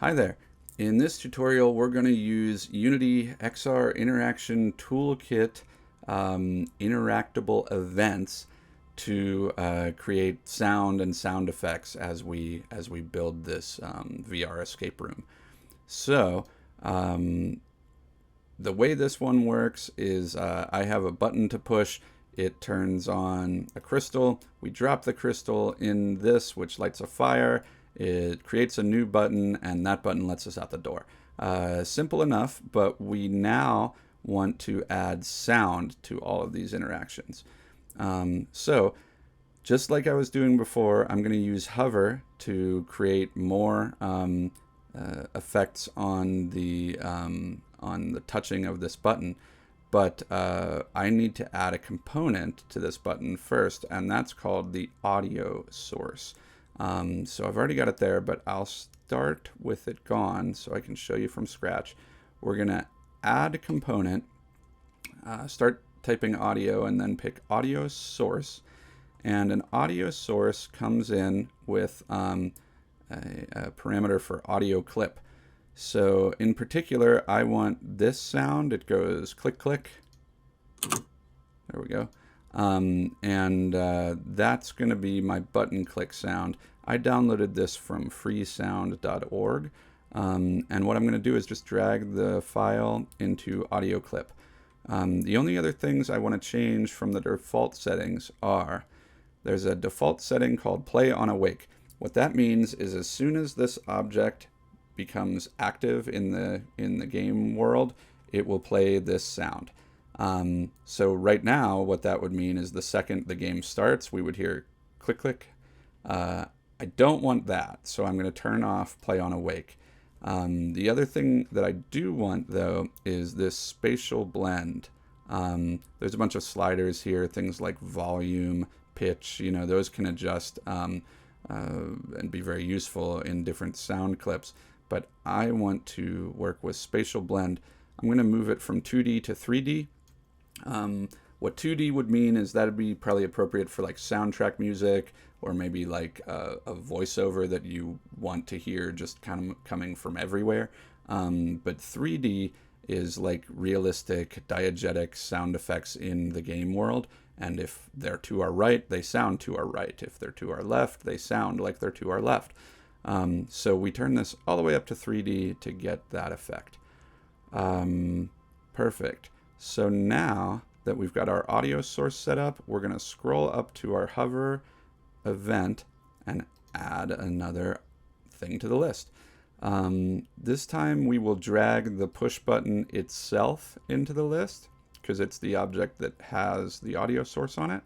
Hi there. In this tutorial, we're going to use Unity XR Interaction Toolkit interactable events to create sound and sound effects as we build this VR escape room. So the way this one works is I have a button to push. It turns on a crystal. We drop the crystal in this, which lights a fire. It creates a new button, and that button lets us out the door. Simple enough, but we now want to add sound to all of these interactions. So just like I was doing before, I'm going to use hover to create more effects on the touching of this button. But I need to add a component to this button first, and that's called the audio source. So I've already got it there, but I'll start with it gone so I can show you from scratch. We're going to add a component, start typing audio, and then pick audio source. And an audio source comes in with a parameter for audio clip. So in particular, I want this sound. It goes click, click. There we go. That's going to be my button click sound. I downloaded this from freesound.org. And what I'm going to do is just drag the file into audio clip. The only other things I want to change from the default settings are there's a default setting called play on awake. What that means is as soon as this object becomes active in the game world, it will play this sound. So right now, what that would mean is the second the game starts, we would hear click, click. I don't want that, so I'm going to turn off play on awake. The other thing that I do want, though, is this spatial blend. There's a bunch of sliders here, things like volume, pitch, those can adjust and be very useful in different sound clips. But I want to work with spatial blend. I'm going to move it from 2D to 3D. What 2D would mean is that would be probably appropriate for like soundtrack music, or maybe like a voiceover that you want to hear just kind of coming from everywhere. But 3D is like realistic diegetic sound effects in the game world. And if they're to our right, they sound to our right. If they're to our left, they sound like they're to our left. So we turn this all the way up to 3D to get that effect. Perfect. So now that we've got our audio source set up, we're going to scroll up to our hover event and add another thing to the list. This time we will drag the push button itself into the list because it's the object that has the audio source on it.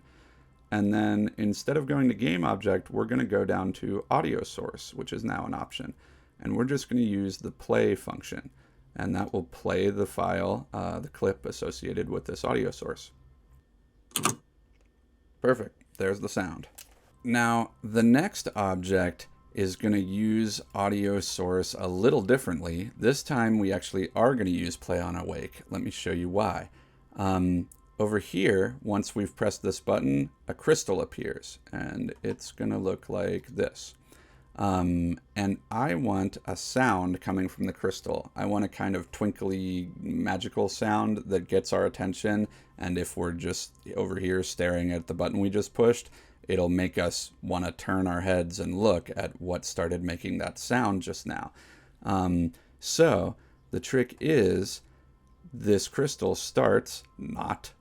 And then instead of going to game object, we're going to go down to audio source, which is now an option. And we're just going to use the play function. And that will play the file, the clip associated with this audio source. Perfect. There's the sound. Now, the next object is going to use audio source a little differently. This time we actually are going to use play on awake. Let me show you why. Over here, once we've pressed this button, a crystal appears, and it's going to look like this. And I want a sound coming from the crystal. I want a kind of twinkly, magical sound that gets our attention, and if we're just over here staring at the button we just pushed, it'll make us want to turn our heads and look at what started making that sound just now. So the trick is this crystal starts not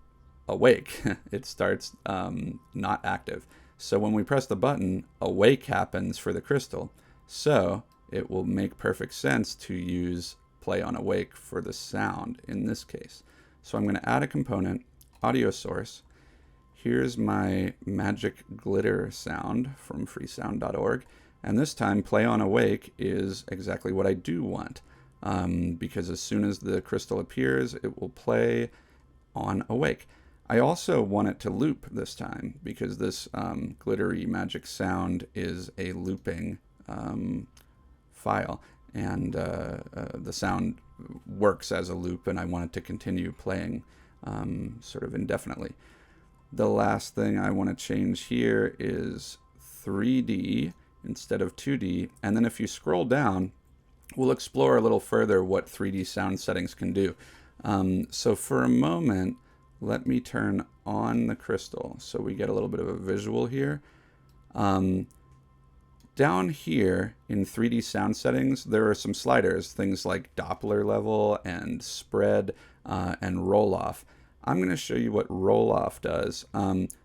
awake. It starts not active. So when we press the button, awake happens for the crystal. So it will make perfect sense to use play on awake for the sound in this case. So I'm going to add a component, audio source. Here's my magic glitter sound from freesound.org. And this time play on awake is exactly what I do want. Because as soon as the crystal appears, it will play on awake. I also want it to loop this time because this glittery magic sound is a looping file, and the sound works as a loop, and I want it to continue playing sort of indefinitely. The last thing I want to change here is 3D instead of 2D, and then if you scroll down, we'll explore a little further what 3D sound settings can do. So for a moment, let me turn on the crystal so we get a little bit of a visual here. Down here in 3D sound settings, there are some sliders, things like Doppler level and spread and roll off. I'm going to show you what roll off does.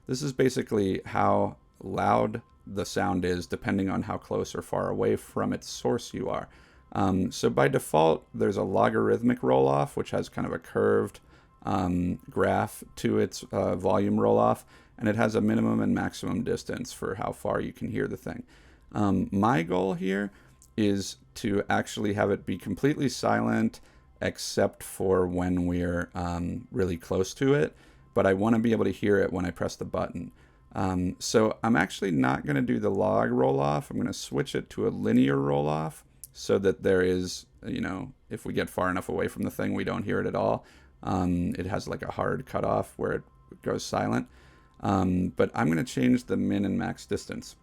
This is basically how loud the sound is depending on how close or far away from its source you are. So by default, there's a logarithmic roll off, which has kind of a curved graph to its volume roll off, and it has a minimum and maximum distance for how far you can hear the thing. My goal here is to actually have it be completely silent except for when we're really close to it, but I want to be able to hear it when I press the button. So I'm actually not going to do the log roll off. I'm going to switch it to a linear roll off so that there is, if we get far enough away from the thing, we don't hear it at all. It has like a hard cutoff where it goes silent. But I'm going to change the min and max distance.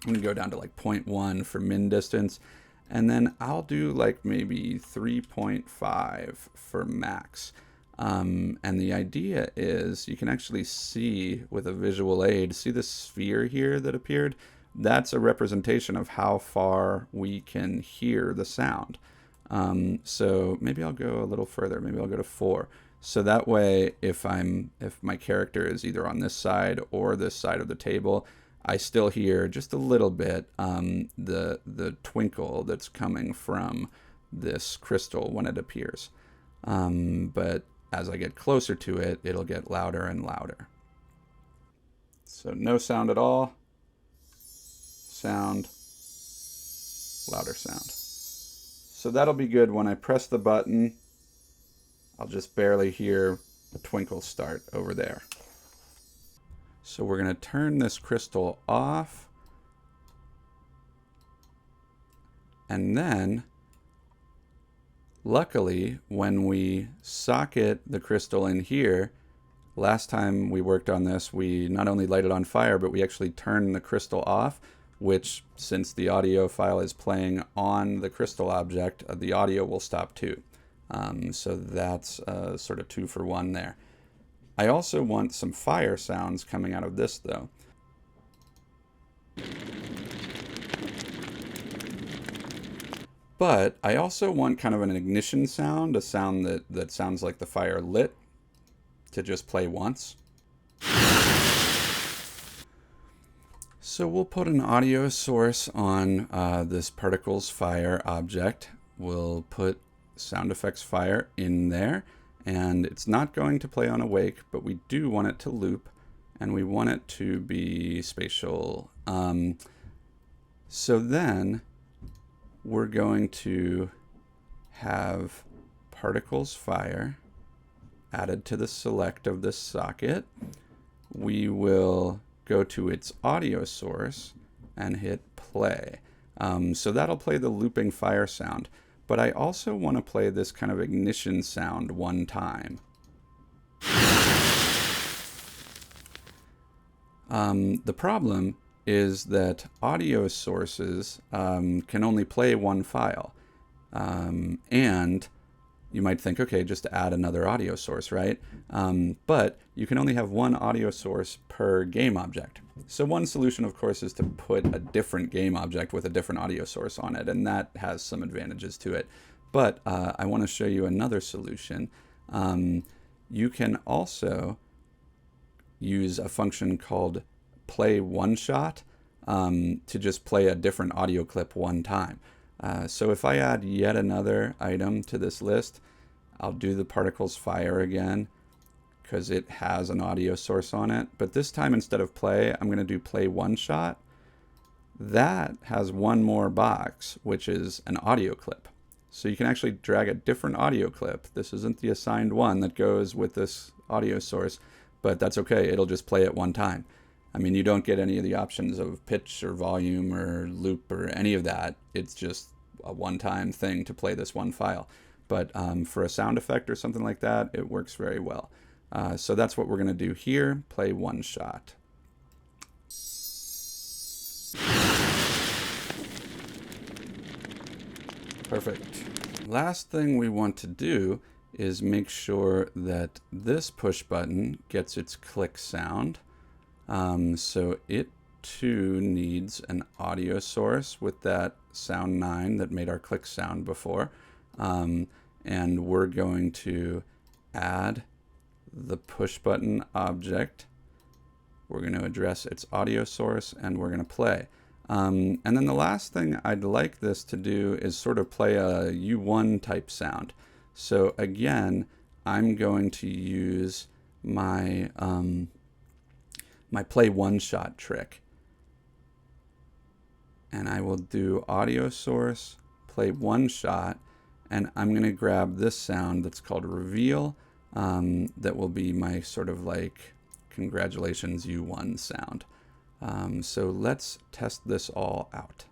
I'm going to go down to like 0.1 for min distance, and then I'll do like maybe 3.5 for max. And the idea is you can actually see with a visual aid, see the sphere here that appeared? That's a representation of how far we can hear the sound. So maybe I'll go a little further. Maybe I'll go to 4. So that way, if my character is either on this side or this side of the table, I still hear just a little bit the twinkle that's coming from this crystal when it appears. But as I get closer to it, it'll get louder and louder. So no sound at all. Sound, louder sound. So that'll be good. When I press the button, I'll just barely hear a twinkle start over there. So we're going to turn this crystal off. And then, luckily, when we socket the crystal in here, last time we worked on this, we not only light it on fire, but we actually turn the crystal off, which, since the audio file is playing on the crystal object, the audio will stop too. So that's sort of 2 for 1 there. I also want some fire sounds coming out of this, though. But I also want kind of an ignition sound, a sound that sounds like the fire lit, to just play once. So we'll put an audio source on this particles fire object. We'll put sound effects fire in there, and it's not going to play on awake, but we do want it to loop, and we want it to be spatial. So then we're going to have particles fire added to the select of this socket. We will go to its audio source and hit play. So that'll play the looping fire sound. But I also want to play this kind of ignition sound one time. The problem is that audio sources can only play one file. And you might think, okay, just add another audio source, right? But you can only have one audio source per game object. So one solution, of course, is to put a different game object with a different audio source on it, and that has some advantages to it. But I want to show you another solution. You can also use a function called play one shot to just play a different audio clip one time. So if I add yet another item to this list, I'll do the particles fire again because it has an audio source on it. But this time, instead of play, I'm going to do play one shot. That has one more box, which is an audio clip. So you can actually drag a different audio clip. This isn't the assigned one that goes with this audio source, but that's okay. It'll just play it one time. I mean, you don't get any of the options of pitch or volume or loop or any of that. It's just a one-time thing to play this one file. But for a sound effect or something like that, it works very well. So that's what we're going to do here, play one shot. Perfect. Last thing we want to do is make sure that this push button gets its click sound. So it too needs an audio source with that sound 9 that made our click sound before. And we're going to add the push button object. We're going to address its audio source and we're going to play. And then the last thing I'd like this to do is sort of play a U1 type sound. So again, I'm going to use my my play one shot trick. And I will do audio source, play one shot, and I'm going to grab this sound that's called reveal. That will be my sort of like congratulations U1 sound. So let's test this all out.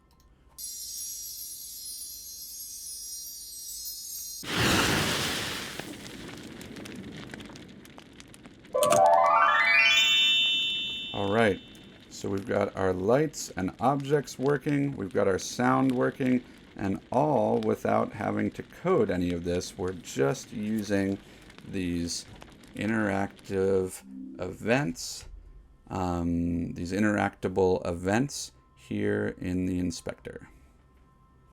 All right, so we've got our lights and objects working, we've got our sound working, and all without having to code any of this. We're just using these interactive events, these interactable events here in the inspector.